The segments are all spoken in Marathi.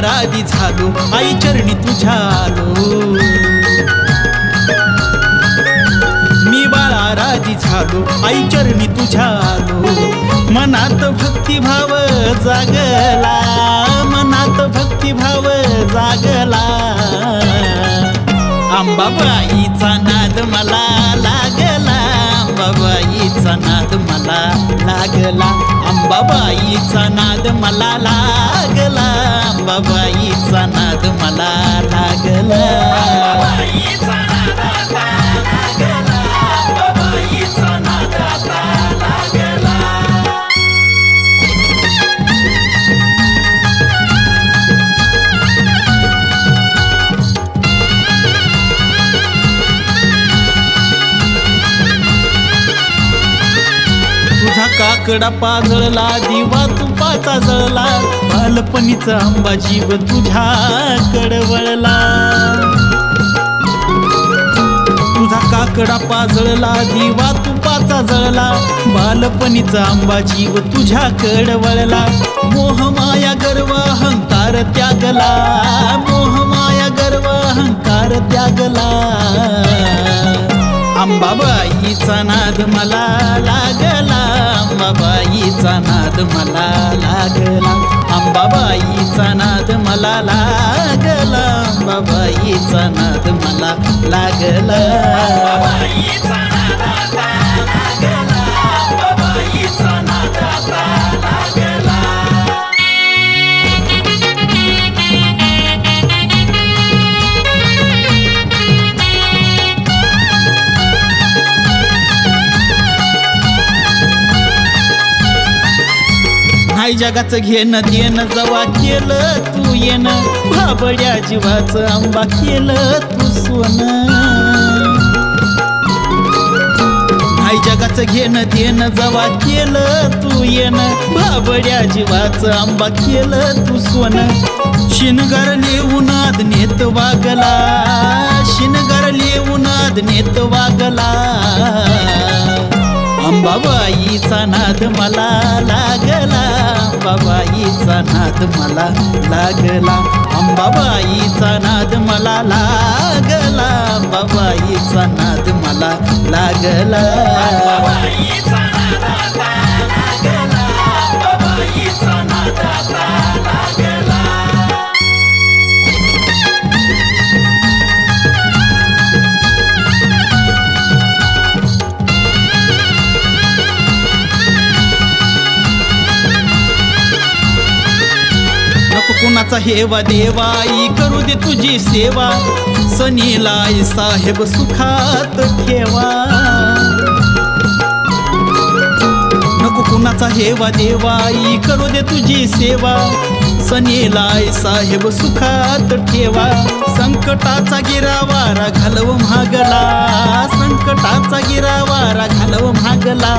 राजी झालो आई चरणी तुझ्या आलो, मी बाळा राजी झालो आई चरणी तुझ्या आलो। मनात भक्तिभाव जागला, मनात भक्तिभाव जागला, अंबाबाईचा नाद मला लागला, अंबाबाईचा नाद मला लागला, अंबाबाईचा नाद मला लागला, अंबाबाईचा नाद मला लागला, अंबाबाईचा नाद आता लागला, अंबाबाईचा नाद आता लागला। तुझा काकडा पाजळला, दिवा तुपाचा जळला, बालपणीचा आंबा जीव तुझ्याकडे वळला। तुझा काकडा पाजळला, दिवा तुपाचा जळला, बालपणीचा आंबा जीव तुझ्याकडे वळला। मोहमाया गर्व अहंकार त्यागला, मोहमाया गर्व अहंकार त्यागला, अंबाबाईचा नाद मला लागला, अंबाबाईचा नाद मला लागला, अंबाबाईचा नाद मला लागला, अंबाबाईचा नाद मला लागला, अंबाबाईचा नाद आता लागला, अंबाबाईचा नाद आता लागला। हाय जगाचं घेणं देणं जवा केलं तू येणं, भाबड्या जीवाचं आंबा केलं तू सोनं। हाय जगाचं घेणं देणं जवा केलं तू येणं, भाबड्या जीवाचं आंबा केलं तू सोनं। शिनगार लिहून नेत वागला, शिनगार लिहून नेत वागला, अंबाबाईचा नाद मला लागला, अंबाबाईचा नाद मला लागला, अंबाबाईचा नाद मला लागला, अंबाबाईचा नाद मला लागला, अंबाबाईचा नाद आता लागला, अंबाबाईचा नाद आता लागला। कुणाचा हेवा देवाई करू दे तुझी सेवा, सनीलाई साहेब सुखात ठेवा। नको कुणाचा हेवा देवाई करू दे तुझी सेवा, सनीलाई साहेब सुखात ठेवा। संकटाचा गिरावारा घालव महागला, संकटाचा गिरावारा घालव महागला,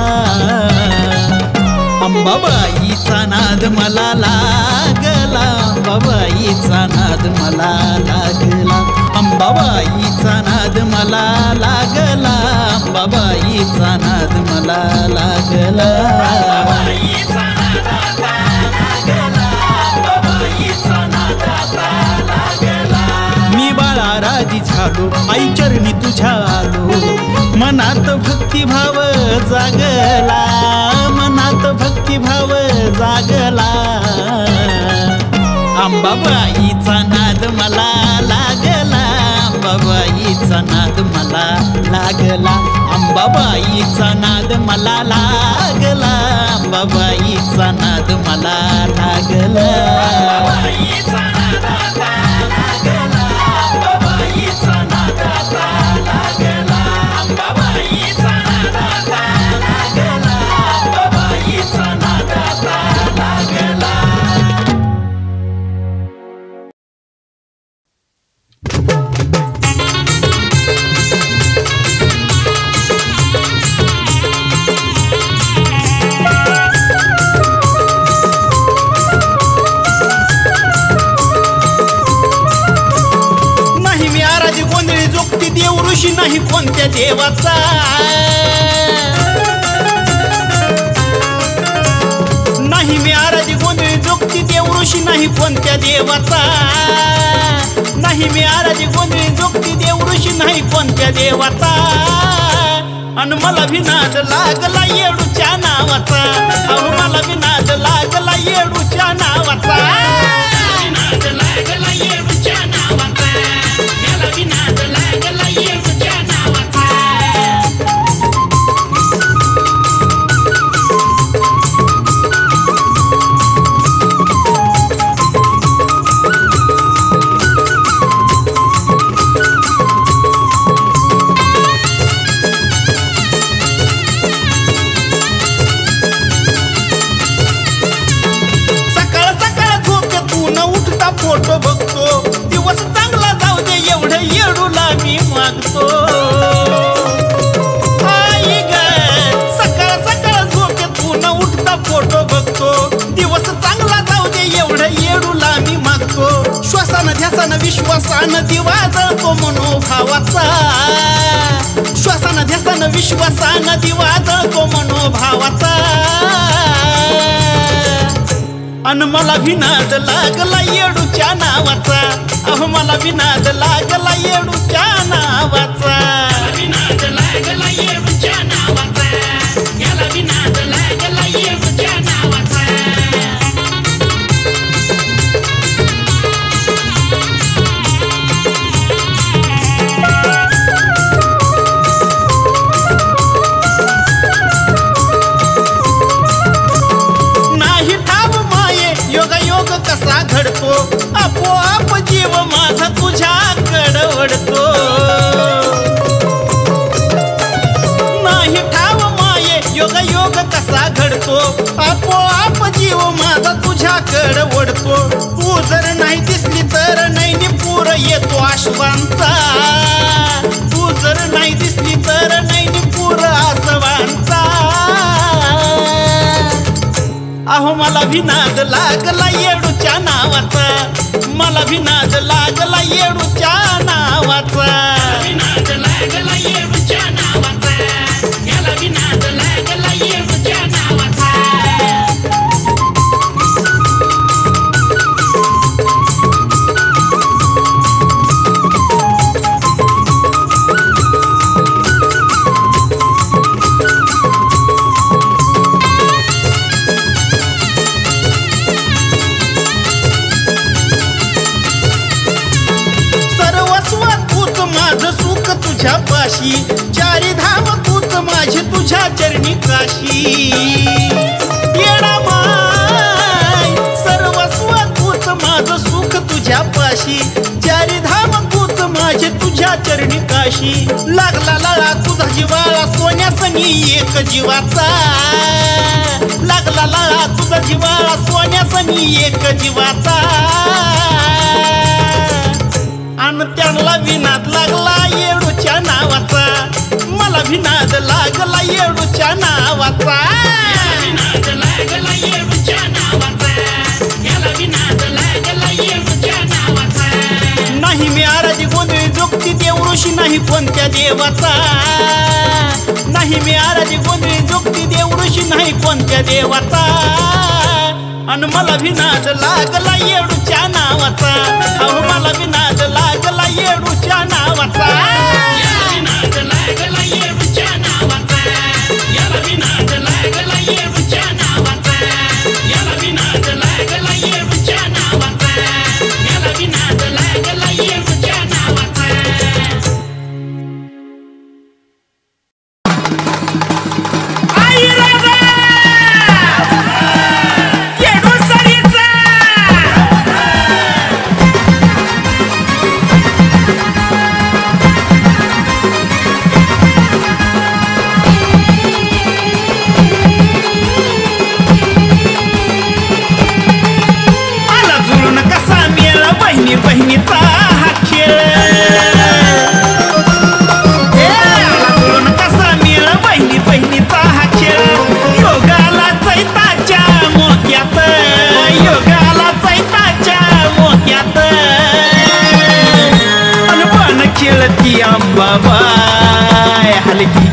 अंबाबाईचा नाद मला लागला, अंबाबाईचा नाद मला लागला, अंबाबाईचा नाद मला लागला, अंबाबाईचा नाद मला लागला, अंबाबाईचा नाद आता लागला, अंबाबाईचा नाद आता लागला। मी बाळा राजी झालो आई चरणी तुझ्या आलो, मनात भक्तिभाव जागला, मनात भक्तिभाव जागला, अंबाबाईचा नाद मला लागला, अंबाबाईचा नाद मला लागला, अंबाबाईचा नाद मला लागला, अंबाबाईचा नाद मला लागला, अंबाबाईचा नाद आता लागला, अंबाबाईचा नाद आता लागला, अंबाबाईचा नाद आता लागला, अंबाबाईचा नाही कोणत्या देवाचा नाही मी आराधी गोंधळी जोगती देवऋषी नाही कोणत्या देवाचा नाही मी आराधी गोंधळी जोगती देवऋषी नाही कोणत्या देवाचा अन मला विनाद लागला येडूच्या नावाचा अहो मला विनाद लागला येडूच्या नावाचा विनाद लागला येडूच्या नावाचा याला विनाद लागला येडूच्या नावाचा फोटो बघतो दिवस चांगला जाऊ दे एवढे येडूला मी मागतो आई ग सकाळ सकाळ झोपेतून उठता फोटो बघतो दिवस चांगला जाऊ दे एवढे येडूला मी मागतो श्वासानं ध्यासानं विश्वासानं दिवा जळतो मनोभावाचा श्वासानं ध्यासानं विश्वासानं दिवा जळतो मनोभावाचा अन मला विनाद लागला येडूच्या नावाचा अहो मला विनाद लागला येडूच्या नावाचा विनाद लागला येडूच्या नावाचा याला विनाद लागला येडूच्या नावाचा कसा घडतो आपोआप जीव माझा तुझ्याकडे वळतो नाही ठाव माये योग योग कसा घडतो आपोआप जीव माझा तुझ्याकडे वळतो तू जर नाही दिसली तर नैनी पूर येतो आश्वांचा तू जर नाही दिसली तर नैनी पूर आसवांचा अहो मला विनाद लागला येडूच्या नावाचा मला विनाद लागला येडूच्या नावाचा विनाद लागला येडूच्या नावाचा याला विनाद लागला येडूच्या नावाचा तुझ्या पाशी चारी धाम तूच माझी तुझ्या चरणी काशी येडा माय सर्वस्व तूच माझं सुख तुझ्या पाशी चारी धाम तूच माझे तुझ्या चरणी काशी लागला लळा तुझा जिवाळा सोन्यासनी एक जीवाचा लागला लळा तुझा जिवाळा सोन्यासनी एक जीवाचा अन त्यांना विनाद लागला येडूच्या नावाचा मला विनाद लागला येडूच्या नावाचा विनाद लागला येडूच्या नावाचा याला विनाद लागला येडूच्या नावाचा नाही मी आराधी गोंधळी जोगती देवऋषी नाही कोणत्या देवाचा नाही मी आराधी गोंधळी जोगती देवऋषी नाही कोणत्या देवाचा अन मला विनाद लागला येडूच्या नावाचा अहो मला विनाद लागला येडूच्या नावाचा विनाद लागला येडूच्या नावाचा याला विनाद लागला येडूच्या नावाचा याला विनाद लागला येडूच्या नावाचा याला विनाद लागला येडूच्या नावाचा आई राजा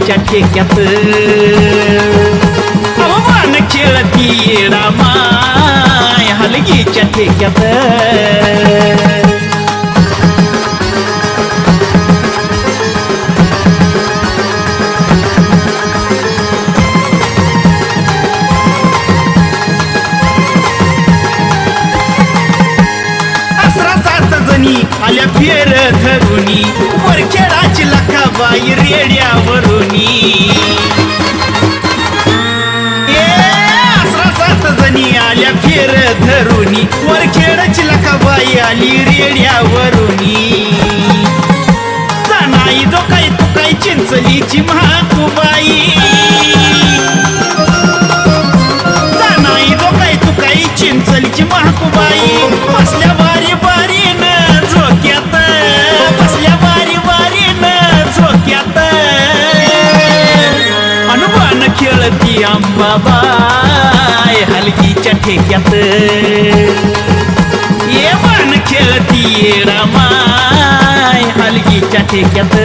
हलगीच्या ठेक्यात अवमान खेळती येडा माय हलगीच्या ठेक्यात आल्या फेर धरुनी वरखेडाची लखाबाई रेड्यावरुनी 7 जणी आल्या फेर धरुनी वरखेडाची लखाबाई आली रेड्यावरुनी जाणाई जो काही तू काही चिंचलीची महाकुबाई जाणाई जो काही तू काही चिंचलीची महाकुबाई बसल्या बारी बारी बसल्या बारी बारीन झोक्यात अनुमान खेळती अंबाबाई हलगीच्या ठेक्यात ये बाण खेळती येडा माय हलगीच्या ठेक्यात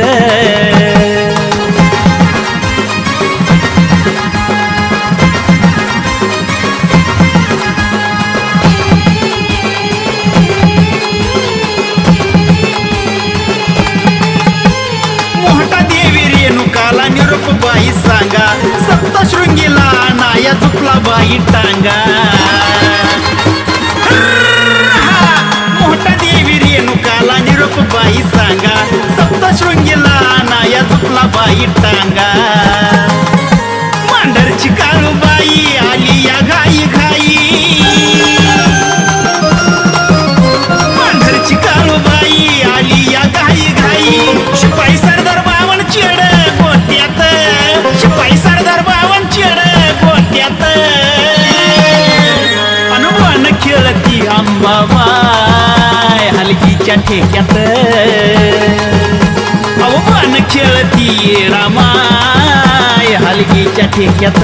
निरूपबाई सांगा सप्तशृंगीला नाया झुकला बाई टांगा मोठा देवी रेणुकाला निरूपबाई सांगा सप्तशृंगीला नाया झुकला बाई टांगा मांढरची काळूबाई आली या घाई घाई मांढरची काळूबाई आली या घाई घाई शिपाई सरदार बावन चेड शिपाई सरदार बावन चेड गोट्यात अनुमान खेळती अंबाबाई हलगीच्या ठेक्यात अवमान खेळती येडा माय हलगीच्या ठेक्यात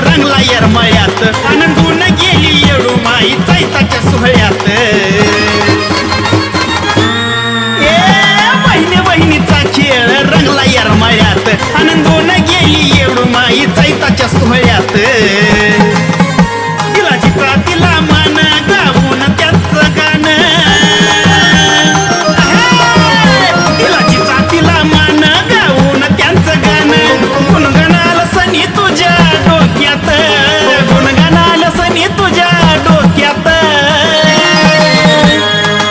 रंगला येरमळ्यात आनंदून गेली येडू माई चैताच्या सोहळ्यात बहिणी बहिणीचा खेळ रंगला येरमळ्यात आनंदून गेली येडू माई चैताच्या सोहळ्यात तिला चित्रा तिला मान गाऊन त्यांचं गाणं तिला चित्रा तिला मान गाऊन त्यांचं गाणं गुणगणाला सनी तुझ्या गुणगानाला सनी तुझ्या डोक्यात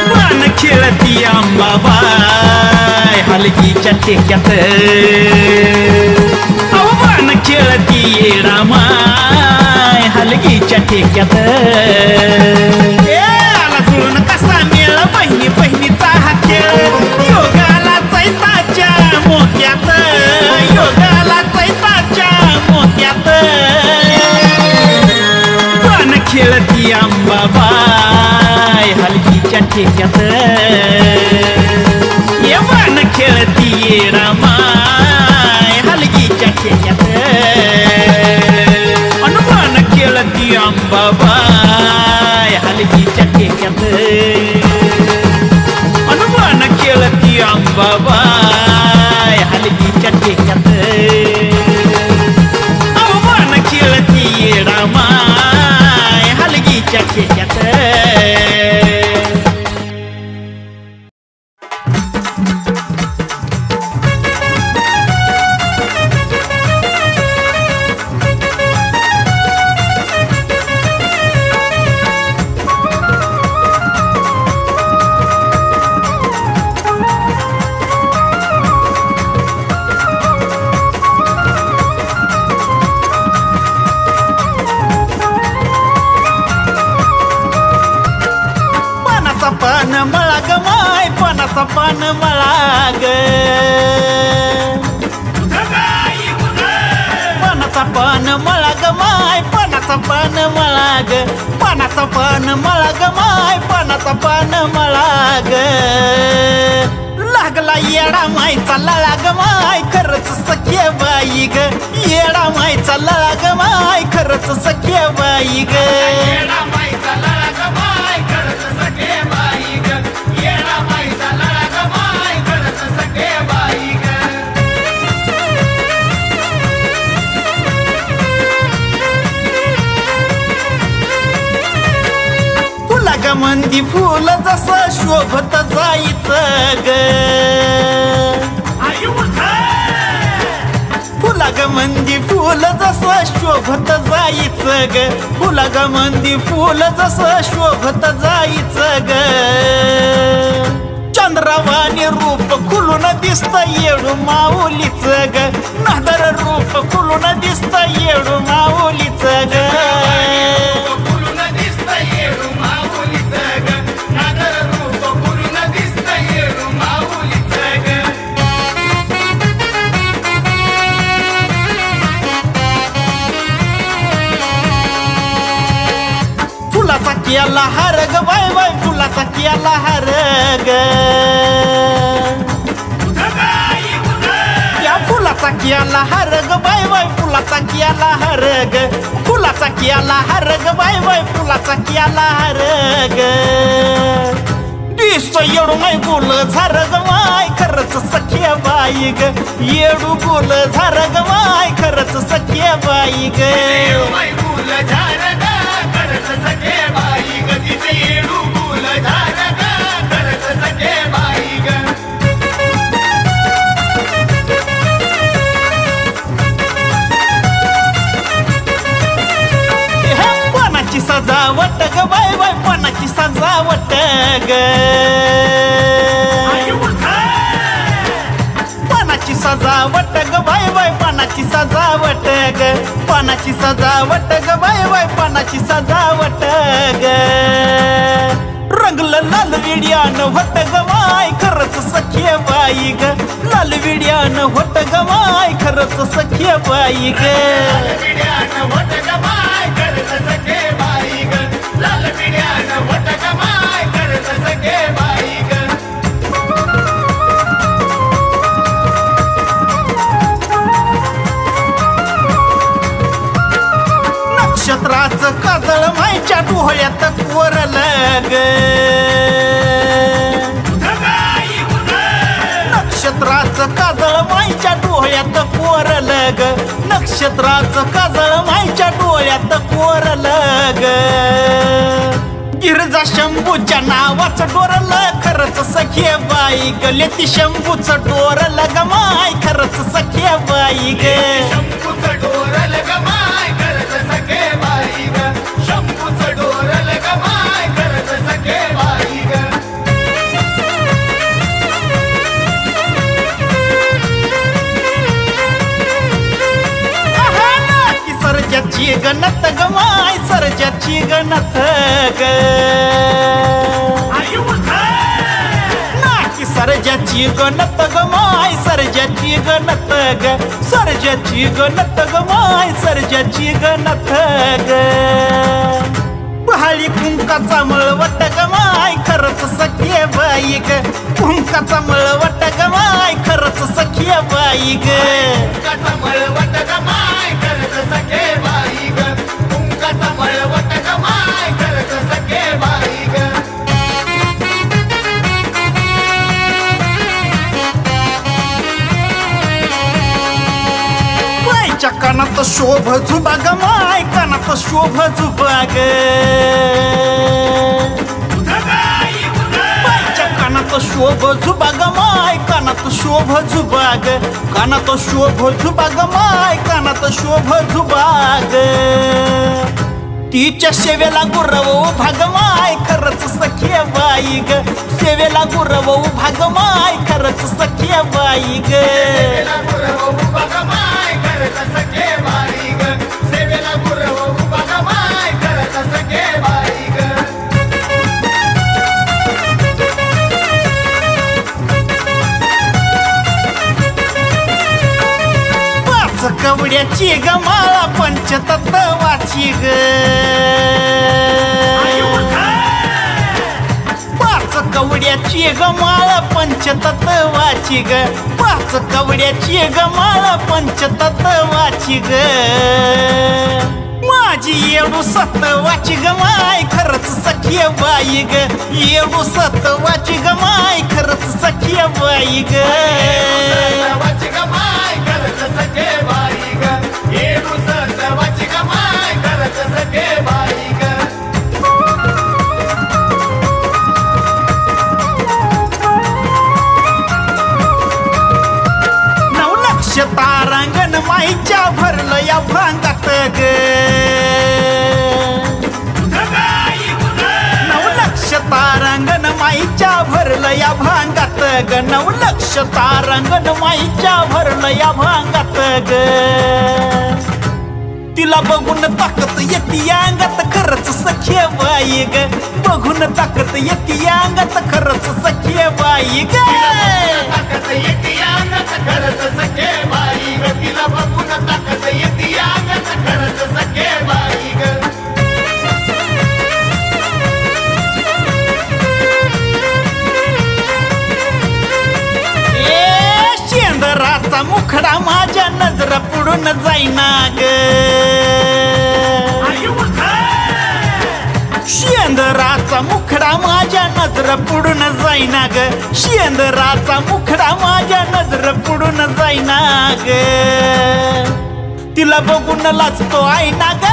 बाण खेळती अंबाबाई हलगीच्या ठेक्यात बाण खेळती येडा माय हलगीच्या ठेक्यात आला जुळून कसा मेळ बहिणी बहिणीचा हा खेळ योगाला चैताच्या मोक्यात योगाला चैताच्या मोक्यात खेळती अंबाबाई हलगीच्या ठेक्यात ये बाण खेळती येडा माय हलगीच्या ठेक्यात अनुमान खेळती अंबाबाई हलगीच्या ठेक्यात अनुमान खेळती अंबाबाई हलगीच्या ठेक्यात अनुमान खेळती येडा माय हलगीच्या ठेक्यात पान मळाग पानाचा पान मळाग माय पानाचा पान मळाग पानाचा पान मळाग माय पानाचा पान मळाग लागला येडा मायचा लळाग माय खर खरंच सख्या बाई ग मंदी फुल जसं शोभत जायचं ग फुलाग मंदी फुल जसं शोभत जायचं ग फुलाग मंदी फुल जसं शोभत जायचं ग चंद्रवाणी रूप खुलून दिसत येडू माऊलीच ग नादर रूप खुलून दिसत येडू माऊलीच ग फुलाचा केला हार ग बाय बाय फुलाचा केला हार ग या फुलाचा केला हार ग बाय बाय फुलाचा केला हार ग फुलाचा केला हार ग बाय बाय फुलाचा केला हार ग दिसतो येडू माय बोल झार ग माय खरंच सख्या बाई ग येडू बोल झार ग माय खरंच सख्या बाई ग पानाची सजावट ग बाय बाय पानाची सजावट ग पानाची सजावट ग बाय बाय पानाची सजावट ग पानाची सजावट ग बाय बाय पानाची सजावट ग रंगलं लाल विड्यानं होत ग माय खरंच सख्या बाई ग लाल विड्यानं होत ग माय खरंच सख्या बाई ग नक्षत्राचं काजळ मायच्या डोळ्यात कोरलं ग नक्षत्राचं काजळ मायच्या डोळ्यात कोरलं ग नक्षत्राचं काजळ मायच्या डोळ्यात कोरलं ग गिरजा शंभूच्या नावाचं डोरलं खरंच सख्या बाई ग लेती शंभूचं डोरलं ग माय खरंच सख्या बाई ग शंभूचं डोरलं ग माय खरंच सख्या बाई ग शंभूचं डोरलं ग माय खरंच सख्या बाई ग सरजाची गणत ग माय सरजाची गणत ग नाकी सरजाची गणत ग माय सरजाची गणत ग सरजाची गणत ग माय सरजाची गणत ग पहाळी कुंकाचा मळवट ग माय खरंच सख्या बाई ग कुंकाचा मळवट ग माय खरंच सख्या बाई ग कुंकाचा मळवट ग माय खरंच सख्या बाई ग कुंकाचा मळवट ग माय खरंच सख्या बाई ग बाईच्या कानात शोभ झुबा ग माय कानात शोभ झुबा ग बाईच्या कानात शोभ झुबा ग माय कानात शोभ झुबा ग कानात शोभ झुबा ग माय कानात शोभ झुबा ग तिच्या सेवेला गुरव उभा ग माय खरंच सख्या बाई ग सेवेला गुरव उभा ग माय खरंच सख्या बाई ग कवड्याची ग माळा पंचतत्वाची ग पाच कवड्याची ग माळा पंचतत्वाची ग पाच कवड्याची ग माळा पंचतत्वाची ग माझी येडू सत्वाची गमाय खरंच सखी बाई ग येडू सत्वाची गमाय खरंच सखी बाई ग सत्वाची गमाय खरंच सखे बाई ग येडू सत्वाची गमाय खरंच सखे बाई ग तारांगण माईच्या भरलं या भांगात ग 9 लक्ष तारांगण माईच्या भरलं या भांगात ग 9 लक्ष तारांगण माईच्या भरलं या भांगात ग तिला बघून ताकत येते अंगात खरंच सखी बाई ग बघून ताकत येते अंगात खरंच सखी बाई ग ताकत येते अंगात खरंच सखे बाई ग तिला बघून ताकत येते अंगात खरंच सखे बाई ग शेंदराचा मुखडा माझ्या नजर पुढून जाईना ग शेंदराचा मुखडा माझ्या नजर पुढून जाईना ग शेंदराचा मुखडा माझ्या नजर पुढून जाईना ग तिला बघून लाजतो आईना ग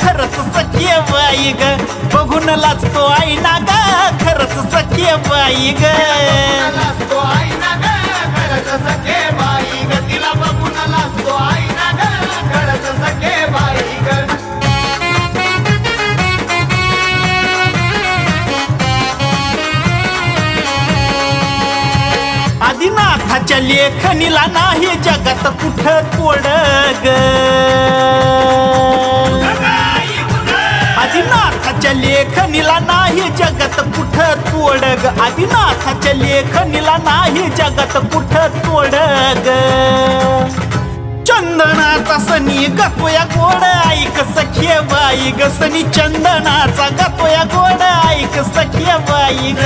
खरंच सखी बाई ग बघून लाजतो आईना ग खरंच सखी बाई ग लाजतो आईना ग खरंच सखे बाई ग तिला बघून लाजतो आईना ग खरंच सखे बाई ग आदिनाथाच्या लेखणीला नाही जगात कुठं तोड ग आदिनाथाच्या लेखणीला नाही जगात कुठं तोड ग आदिनाथाच्या लेखणीला नाही जगात कुठं तोड ग चंदनाचा सनी गातोया गोड ऐक सखी बाई ग सनी चंदनाचा गातोया गोड ऐक सखी बाई ग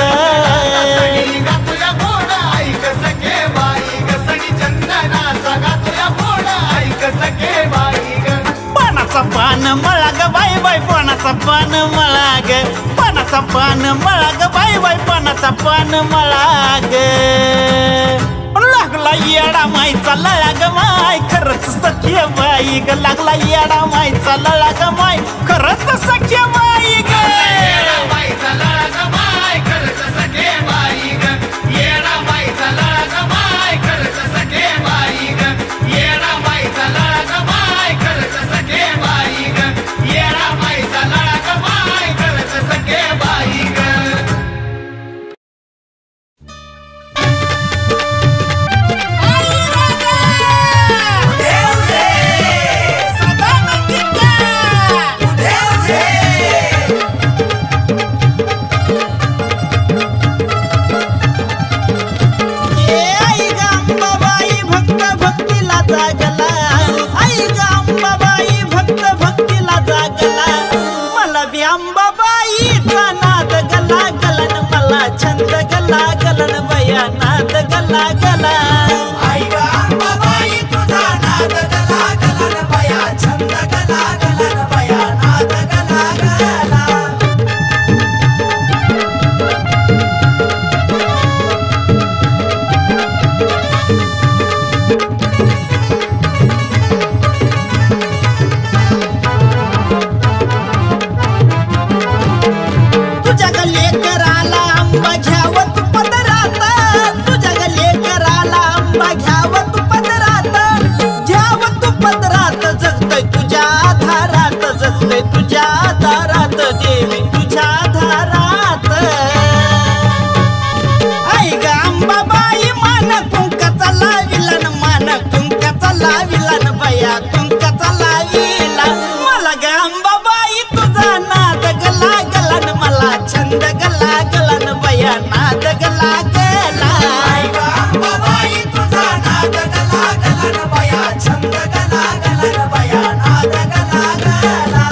गातोया गोड ऐक सखे बाई ग सनी चंदनाचा गातोया गोड ऐक सखे बाई ग पानाचा पान मळा ग बाई बाई पानाचा पान मळा ग पानाचा पान मळा ग बाई बाई पानाचा पान मळा ग लागला येडा माईचा लळा ग माय खरंच सखी बाई ग लागला येडा माईचा लळा ग माय खरंच सखी बाई ग येडा माईचा लळा ग माय खरंच सखे बाई ग येडा माईचा लळा ग माय खरंच सखे बाई ग येडा माईचा लळा ग माय खरंच सखे बाई ग येडा माईचा लळा ग माय खरंच सखे बाई ग छंद गला गलन बया नाद गला गला आई ग अंबाबाई तुझा नाद गला गलन बया छंद गला गलन बया नाद गला गला तुझ्या गले कराला आंबा घ्यावं तू पदरात तुझ्या गले कराला आंबा घ्यावं तू पदरात घ्यावं तू पदरात जगतय तुझ्या धारात जगतय तुझ्या दारात देवी तुझ्या धारात आई ग अंबाबाई मान कुंकाचा लाविला न मान कुंकाचा लाविला न बया कुंकाचा लाविला मला ग अंबाबाई तुझा नाद गला गला न मला छंद गला गला न बया नाद गला गला आई ग अंबाबाई तुझा नाद गला गलन बया छंद गला गलन बया नाद गला गला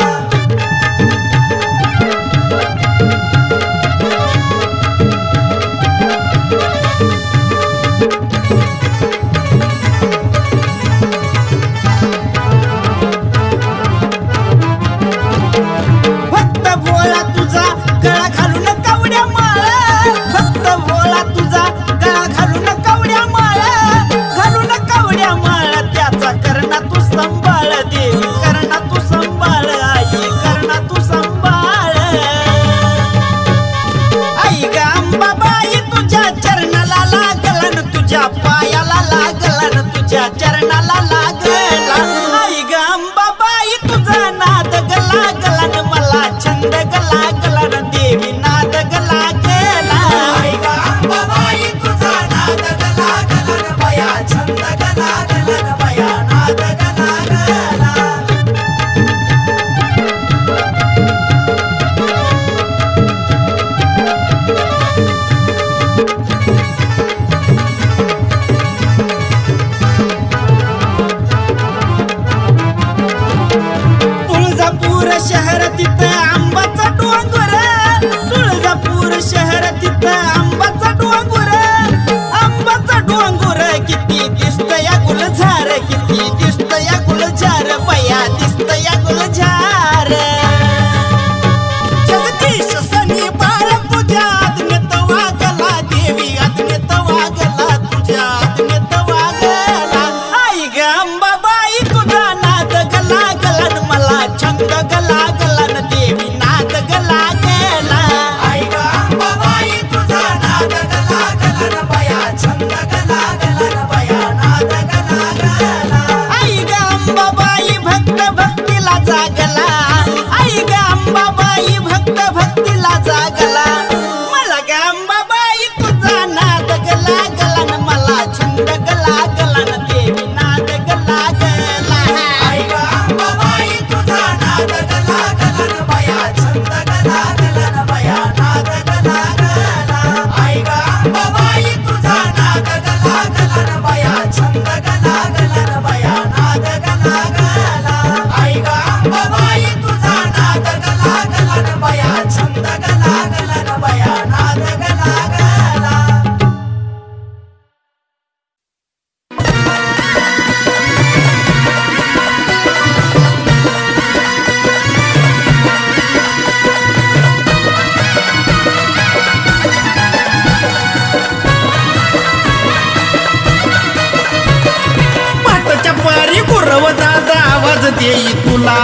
देई तुला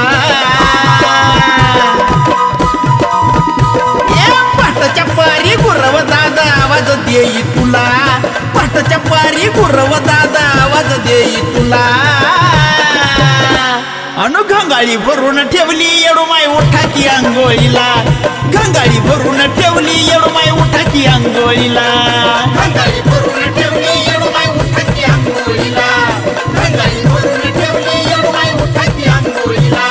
पहाटच्या पारी गुरव दादा आवाज देई तुला पहाटच्या पारी गुरव दादा आवाज देई तुला अनु घंगाळी भरून ठेवली येडूमाई उठा की अंघोळीला घंगाळी भरून ठेवली येडूमाई उठा की अंघोळीला घंगाळी भरून ठेवली येडूमाई उठा की अंघोळीला घंगाळी भरून ठेवली येडूमाई उठा की अंघोळीला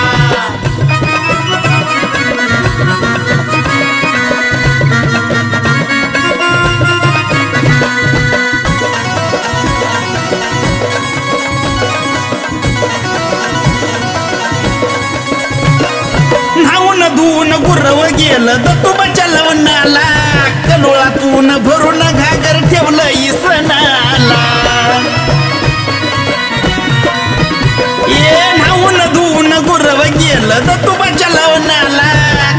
धुवून गुरव गेलं दत्तोबाच्या लवणाला कलोळातून भरून घागर ठेवलं इसनाला ये न्हावून धुवून गुरव गेलं दत्तोबाच्या लवणाला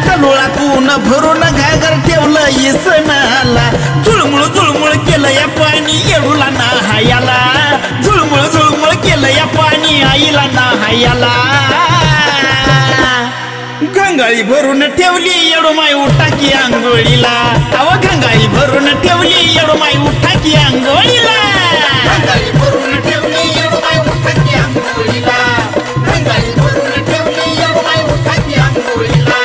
कलोळातून भरून घागर ठेवलं इसनाला झुळमुळ झुळमुळ केलं या पाणी येडूला नाहायाला झुळमुळ झुळमुळ केलं या पाणी आईला नाहायाला घंगाळी भरून ठेवली येडूमाई उठा की अंघोळीला अव घंगाळी भरून ठेवली येडूमाई उठा की अंघोळीला घंगाळी भरून ठेवली येडूमाई उठा की अंघोळीला घंगाळी भरून ठेवली येडूमाई उठा की अंघोळीला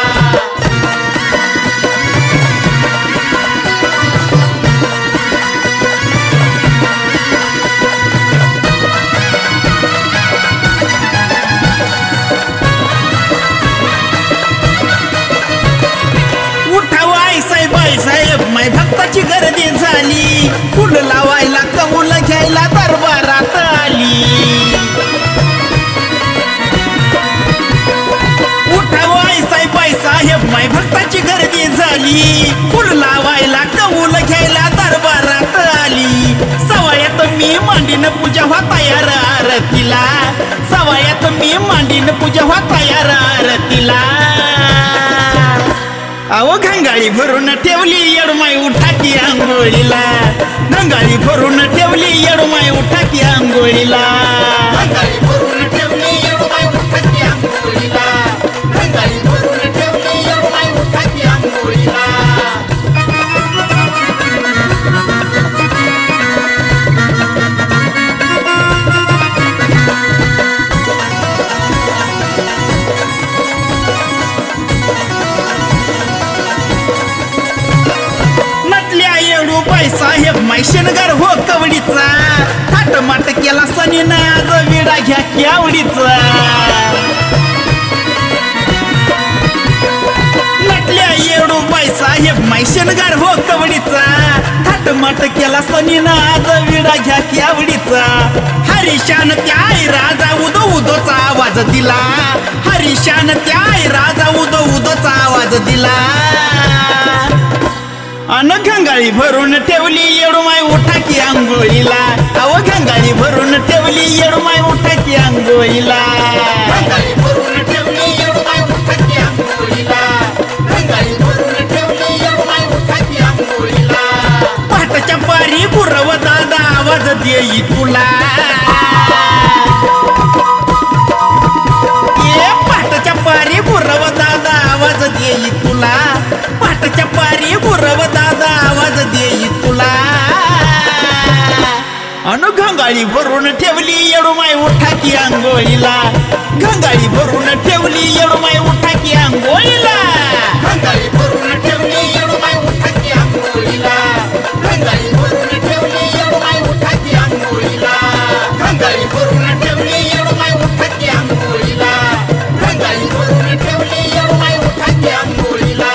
माय भक्ताची गर्दी झाली फुल लावायला कौल घ्यायला दरबारात आली उठावाय साहेबाई साहेब माय भक्ताची गर्दी झाली फुल लावायला कौल घ्यायला दरबारात आली सवायात मी मांडीन पूजा होता यार आरतीला सवायात मी मांडीन पूजा होता यार आरतीला अहो घंगाळी भरून ठेवली येडूमाई उठा की अंघोळीला घंगाळी भरून ठेवली येडूमाई उठा की अंघोळीला घंगाळी भरून ठेवली येडूमाई उठा की अंघोळीला घंगाळी भरून ठेवली येडूमाई उठा की अंघोळीला साहेब मैशनगर हो कवडीचा थाटमाट केला सनीनं आज विडा घ्या की आवडीचा नटल्या येडूबाई साहेब मैशनगर हो कवडीचा थाटमाट केला सनीनं आज विडा घ्या की आवडीचा हरिशान त्या राजा उदो उदोचा आवाज दिला हरिशान त्या राजा उदो उदोचा आवाज दिला अन घंगाळी भरून ठेवली येडूमाई उठा की अंघोळीला अव घंगाळी भरून ठेवली येडूमाई उठा की अंघोळीला घंगाळी भरून ठेवली येडूमाई उठा की अंघोळीला घंगाळी भरून ठेवली येडूमाई उठा की अंघोळीला पहाटच्या पारी गुरव दादा आवाज देई तुला ये पहाटच्या पारी गुरव दादा आवाज देई तुला पहाटच्या पारी गुरव दादा आवाज देई तुला अनु घंगाळी भरून ठेवली येडूमाई उठा की अंघोळीला घंगाळी भरून ठेवली येडूमाई उठा की अंघोळीला घंगाळी भरून ठेवली येडूमाई उठा की अंघोळीला घंगाळी भरून ठेवली येडूमाई उठा की अंघोळीला घंगाळी भरून ठेवली येडूमाई उठा की अंघोळीला घंगाळी भरून ठेवली येडूमाई उठा की अंघोळीला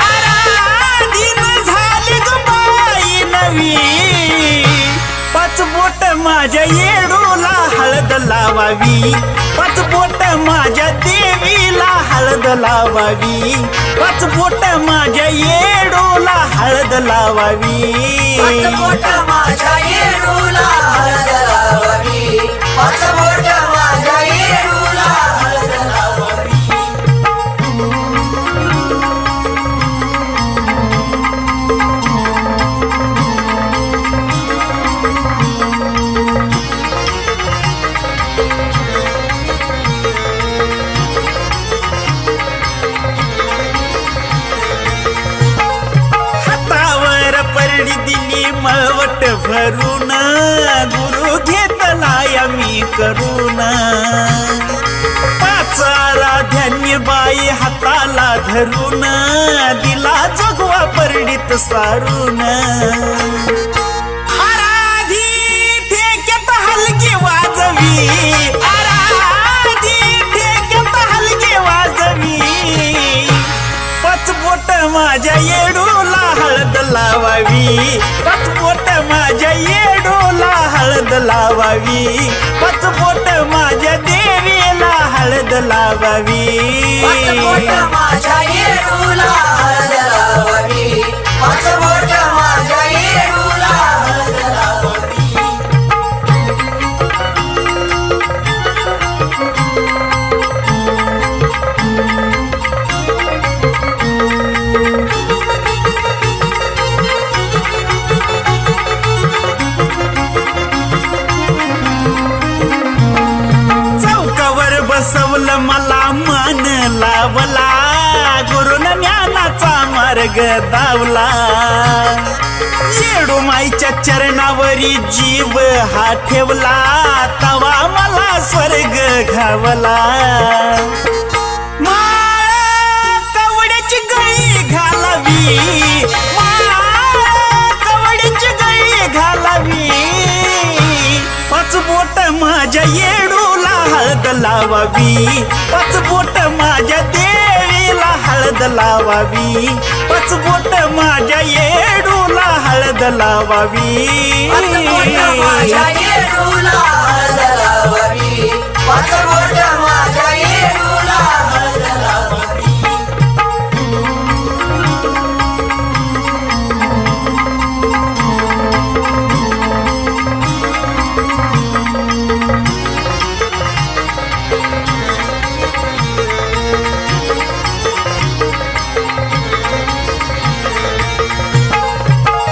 आराधीन झाली ग बाई नवी पाच बोट माझ्या येडूला हळद लावावी पाच बोट माझ्या देवीला हळद लावावी पाच बोट माझ्या येडूला हळद लावावी पाच बोट माझ्या येडूला हळद लावावी पाच बोट माझ्या येडूला हळद लावावी हातावर परडी दिली मळवट भरून गुरु घेतला मी करून पाच आराध्यान्य बाई हाताला धरून दिला जोगवा परडीत सारून आराधी ठेक्यात हलकी वाजवी आराधी ठेक्यात हलकी वाजवी पाच बोट माझ्या येडूला हळद लावावी पाच बोट माझ्या येडूला हळद लावावी पाच बोट माझ्या देवीला हळद लावावी पाच बोट माझ्या येडूला हळद लावावी पाच बोट माझ्या येडूला हळद लावावी चौकावर बसवलं मला मान लावला गुरुन ज्ञानाचा मार्ग दावला येडू माईच्या चरणावरी जीव हा ठेवला तवा मला स्वर्ग घावला माळ कवड्याची गळी घालावी माळ कवड्याची गळी घालावी पाच बोट माझ्या येडूला हळद लावावी पाच बोट माझ्या देवीला हळद लावावी पाच बोट माझ्या येडूला हळद लावावी पाच बोट माझ्या येडूला हळद लावावी पाच बोट माझ्या येडूला हळद लावावी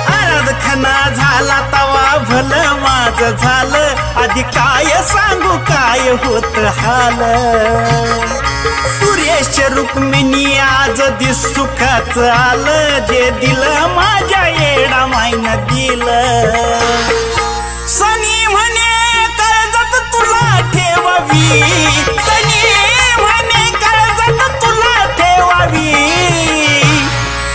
आराधना झाला तवा भलं माझं झालं आधी काय सांगू काय होत हाल सुरेश रुक्मिणी आज सुखाच आलं जे दिलं माझ्या येडा माईन दिलं सनी म्हणे कर्जत तुला ठेवावी सनी म्हणे कर्जत तुला ठेवावी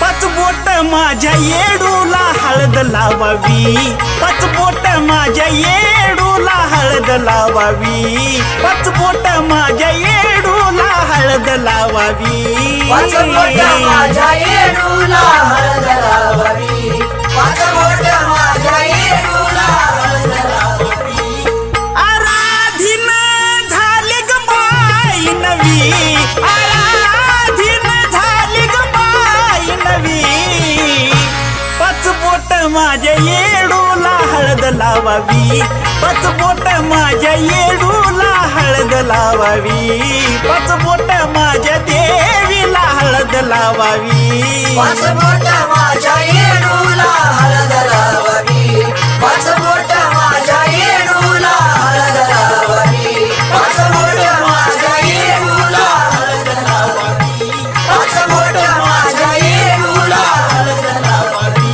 पाच बोट माझ्या येडूला हळद लावावी पाच बोट माझ्या येडूला हळद लावावी पाच बोट माझ्या येडूला हळद लावावी पाच बोट माझ्या येडूला हळद लावावी पाच बोट माझ्या येडूला हळद लावावी आराधीन झाली ग बाई नवी आराधीन झाली ग बाई नवी पाच बोट माझ्या येडूला हळद लावावी पाच बोट माझ्या येडूला हळद लावावी पाच बोट माझ्या देवीला हळद लावावी पाच बोट माझ्या येडूला हळद लावावी पाच बोट माझ्या येडूला हळद लावावी पाच बोट माझ्या येडूला हळद लावावी पाच बोट माझ्या येडूला हळद लावावी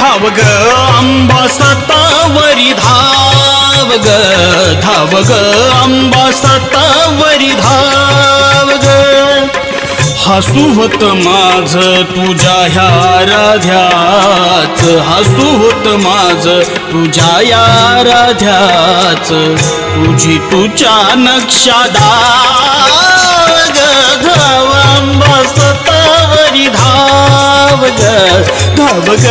धाव ग अंबा सतावरी धाव ग धाव ग अंबा सतावरी धाव ग हसू होत माझ तुझ्या ह्या राध्याच हसू होत माझ तुझ्या या राध्याच तुझी तुझ्या नक्षा धाव ग धाव अंबा सतावरी धाव ग धाव ग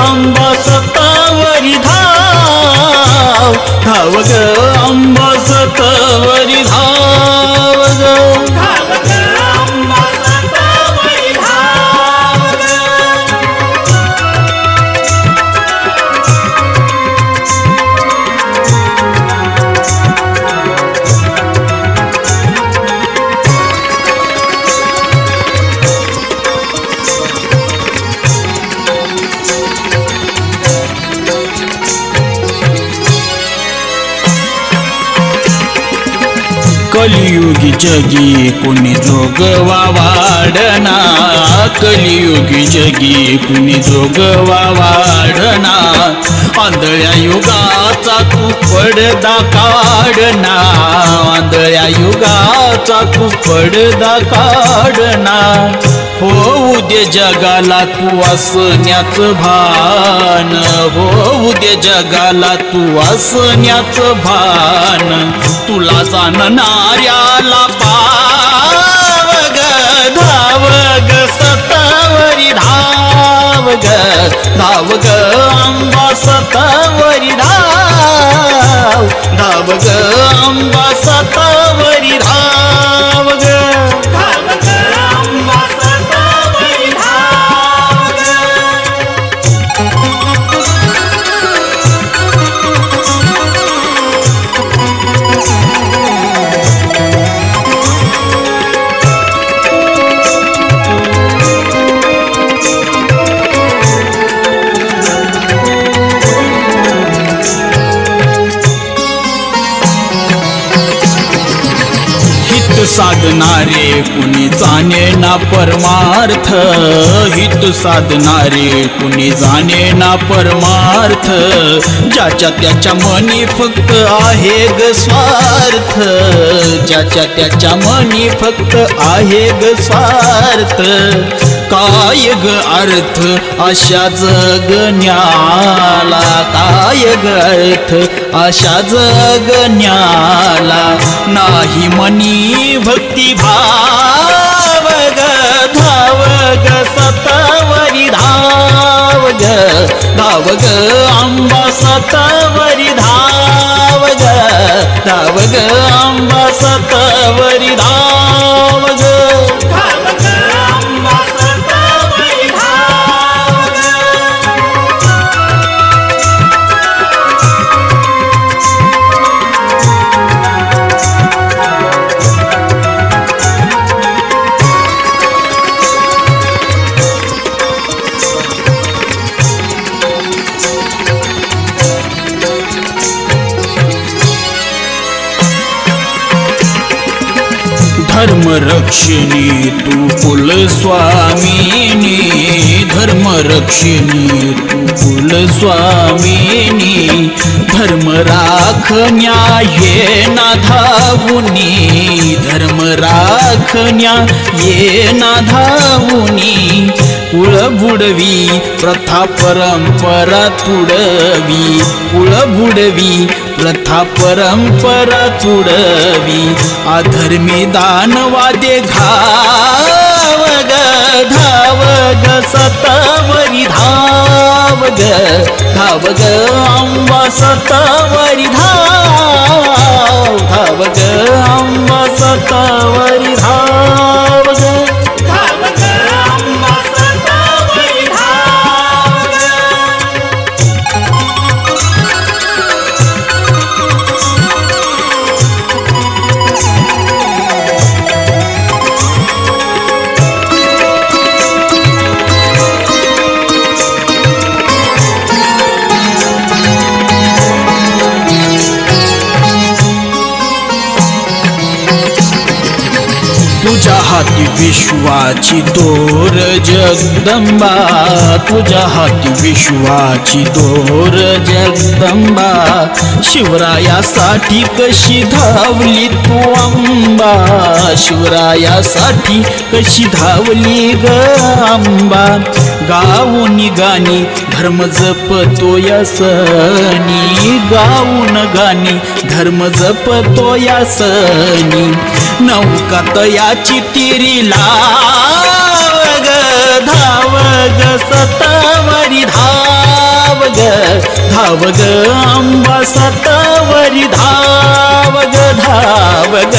अंबा सतावरी धाव धाव ग अंबा सतावरी धाव ग धाव ग अंबा सतावरी धाव ग कलियुगी जगी कुणी जोगवा वाढना कलियुगी जगी कुणी जोगवा वाढना आंधळ्या युगाचा तू पडदा काढना आंधळ्या युगाचा तू पडदा काढना होऊ दे जगाला तू असण्याचं भान होऊ दे जगाला तू असण्याचं भान तुला जाणणाऱ्याला पाव ग धाव ग सतावरी धाव ग धाव ग अंबा सतावरी धाव धाव ग अंबा सतावरी धाव ग धाव ग अंबा सतावरी धाव ग साधणारे कुणी जाणे ना परमार्थ हित साधणारे कुणी जाणे ना परमार्थ ज्याच्या त्याच्या मनी फक्त आहे ग स्वार्थ ज्याच्या त्याच्या मनी फक्त आहे ग स्वार्थ काय ग अर्थ अशा जगण्याला काय ग अर्थ अशा जगण्याला नाही मनी भक्ती भाव ग धाव ग सतावरी धाव ग धाव ग अंबा सतावरी धाव ग धाव ग अंबा सतावरी धाव ग धाव ग अंबा सतावरी धाव ग धर्मरक्षिणी तू कुलस्वामिनी धर्मरक्षिणी तू कुलस्वामिनी धर्म राखण्या ये ना धावुनी धर्म राखण्या ये ना धावुनी कुळ बुडवी प्रथा परंपरा तुडवी कुळ बुडवी प्रथा परंपरा तुडवी अधर्मी दानवादे घाव ग धाव ग सतावरी धाव ग धाव ग अंबा सतावरी धाव धाव ग अंबा सतावरी धाव ग धाव ग अंबा सतावरी धाव ग तुझ्या हाती विश्वाची दोर जगदंबा, तुझ्या हाती विश्वाची दोर जगदंबा, शिवरायासाठी कशी धावली तू अंबा, शिवरायासाठी कशी धावली ग अंबा, गाऊन गाणी धर्म जपतो यासनी, गाऊन गाणी धर्म जपतो यासनी, नौका तयाची तिरी लाव ग, धाव ग सतावरी धाव ग, धाव ग अंबा सतावरी धाव ग, धाव ग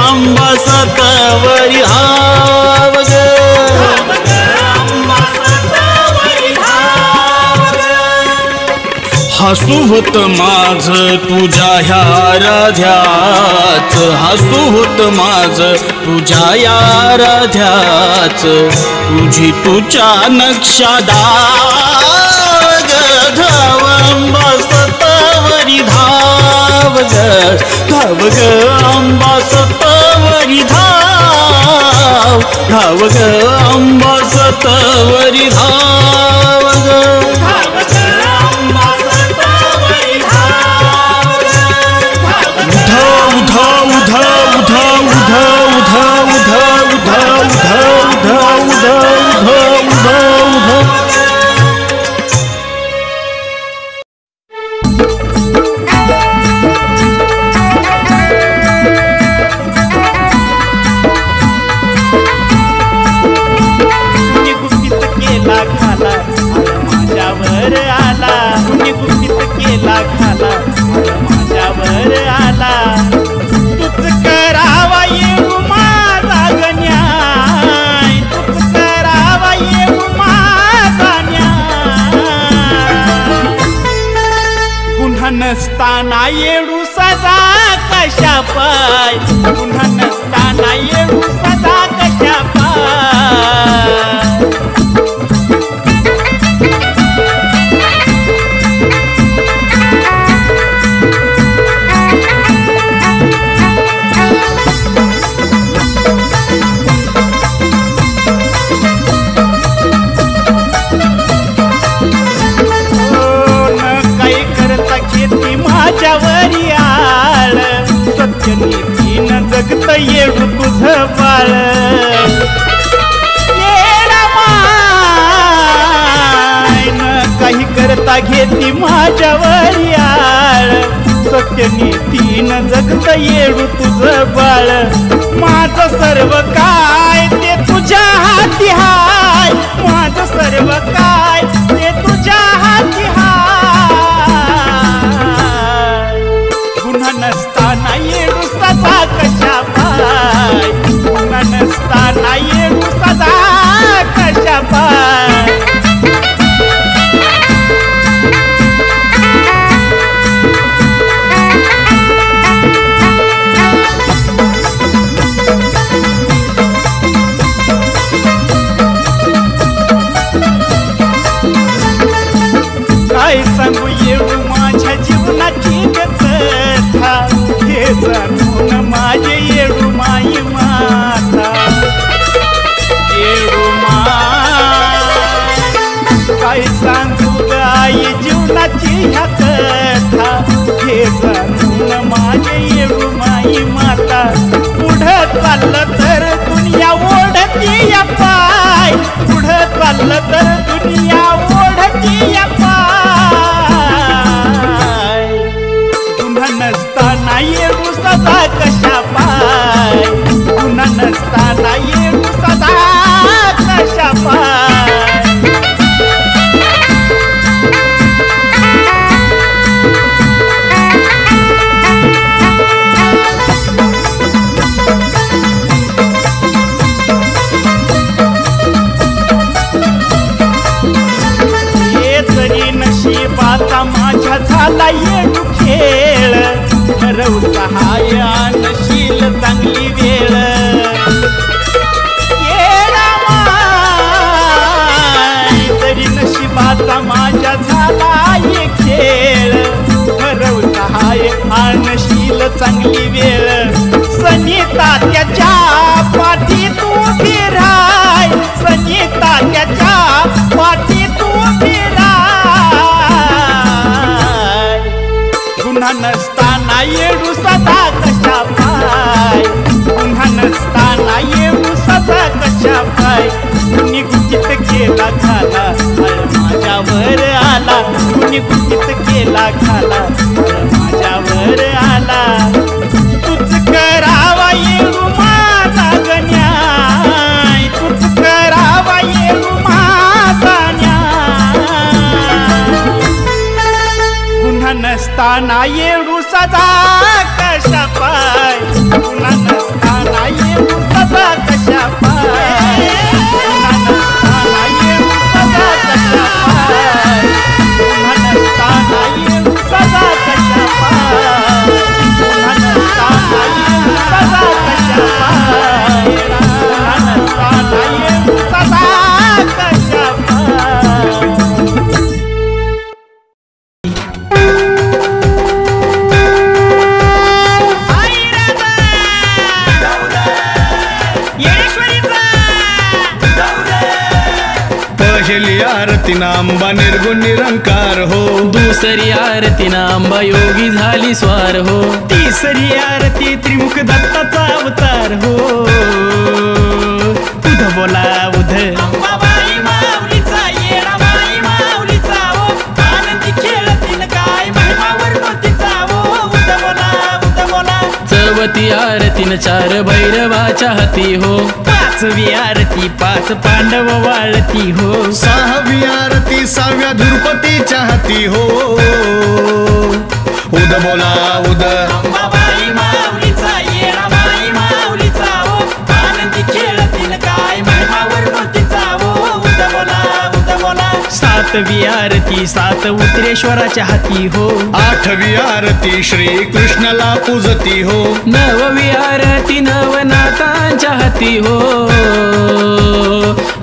अंबा सतावरी धाव ग, हसू होत माझ तुझ्या ह्या राध्याच, हसू होत माझ तुझ्या या राध्याच, तुझी तुझ्या नक्षा दाग, धाव अंबा सतावरी धाव ग, धाव ग अंबा सतावरी धाव, धाव ग अंबा सतावरी धाव ग, नसताना येडू सदा कशा पाय, पुन्हा नसताना येडू सदा कशा पाय, माझ्यावरी आळ, सत्यनीतीनं जगत येडू तुझं बाळ, येडा माय न काही करता घेती माझ्यावरी आळ, सत्यनीतीनं जगत येडू तुझं बाळ, माझं सर्व काय ते तुझ्या हाती हाय, माझं सर्व काय ते तुझ्या हाती हाय, नसताना येडू सदा कशा पाय, पुन्हा नसताना येडू सदा कशा पाय, काय सांगू येडू माझ्या जीवनाची कथा, हे जाणून माझे येडू माई माता, येडू माय काय सांगू गाई जीवनाची ह्या कथा, हे जाणून माझे येडू माई माता, पुढं चाललं तर दुनिया ओढती या पाय, पुढं चाललं तर दुनिया ओढती या पाय, पुन्हा नसताना येडू सदा कशा पाय, पुन्हा नसताना येडू सदा कशा पाय, नशिबाचा माझ्या झाला येडू खेळ, ठरव सहाय आणशील चांगली वेळ, येडा माय तरी नशिबाचा माझ्या झाला ये खेळ, ठरव सहाय आणशील चांगली वेळ, सनी तात्याच्या पाठीत पुन्हा नसताना येडू सदा कशा पाय पुन्हा नसताना येडू सदा कशा पाय कुणी गुपित केला घाला माझ्यावर आला कुणी गुपित केला घाला माझ्यावर आला तूच करावा येडू माझा गण्या तूच करावा येडू माझा पुन्हा नसताना येडू सदा कशा पाय पुन्हा नसताना येडू सदा कशा पाय पुन्हा नसताना येडू सदा कशा पाय पुन्हा नसताना येडू सदा कशा पाय पुन्हा नसताना येडू सदा कशा पाय पुन्हा नसताना येडू सदा कशा पाय पहिली आरती नांबा निर्गुण निरंकार हो दुसरी आरती नांबा योगी झाली स्वार हो तिसरी आरती त्रिमुख दत्ताचा अवतार हो उध बोला उध अंबाबाई माऊलीचा येडाबाई माऊलीचा ओ आनंदी खेळतील काय महिमावर मोतीचा ओ उध बोला चवती आरतीन चार भैरवाच्या हाती हो पाचवी आरती पाच पांडव वाळती हो सहावी आरती सहाव्या धुरपतीच्या हाती हो उद बोला उद अंबाबाई माऊलीचा येडाबाई माऊलीचा ओ आनंदी खेळतील काय महिमावर मोतीचा ओ उद बोला सातवी आरती सात उत्तरेश्वराच्या हाती हो आठवी आरती श्री कृष्णाला पूजती हो नववी आरती नवनाथांच्या हाती हो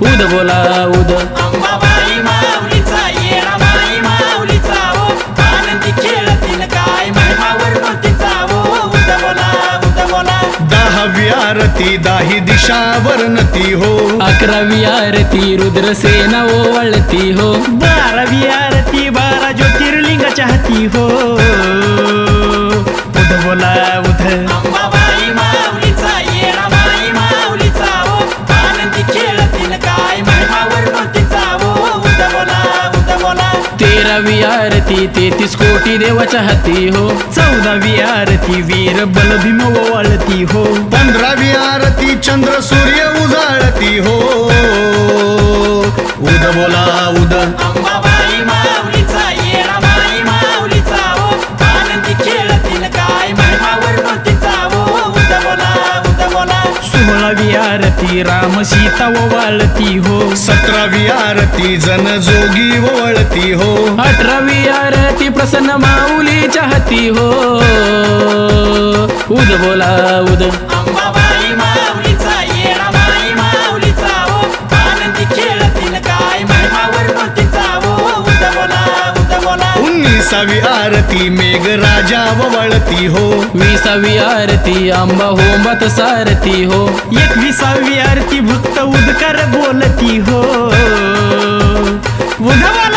उद बोला उद अंबाबाई माऊलीचा येडाबाई माऊलीचा ओ आनंदी खेळतील काय महिमावर मोतीचा ओ उद बोला दहावी आरती दाही दिशा वर्णती हो 11वी आरती रुद्रसेना ओवाळती हो 12वी आरती 12 ज्योतिर्लिंगाच्या हाती हो उध बोला उध अंबाबाई माऊलीचा येडाबाई माऊलीचा ओ आनंदी खेळतील काय महिमावर मोतीचा ओ उध बोला 13वी आरती 33 कोटी देवाच्या हाती हो 14वी आरती वीर बलभीम ओवाळती हो 15वी आरती चंद्र सूर्य उजाळती हो उद बोला उद अंबाबाई माऊलीचा येडाबाई माऊलीचा ओ आनंदी खेळतील काय महिमावर मोतीचा ओ उद बोला 16वी आरती राम सीता ओवाळती हो 17वी आरती जन जोगी ओवाळती हो 18वी आरती प्रसन्न माऊलीच्या हाती हो उद बोला उद अंबाबाई माऊलीचा येडाबाई माऊलीचा ओ आनंदी खेळतील काय महिमावर मोतीचा ओ उद बोला 19वी आरती मेघ राजा ओवाळती हो 20वी आरती आंबा होंबात सारती हो 21वी आरती भक्त उदकर बोलती हो उद बोला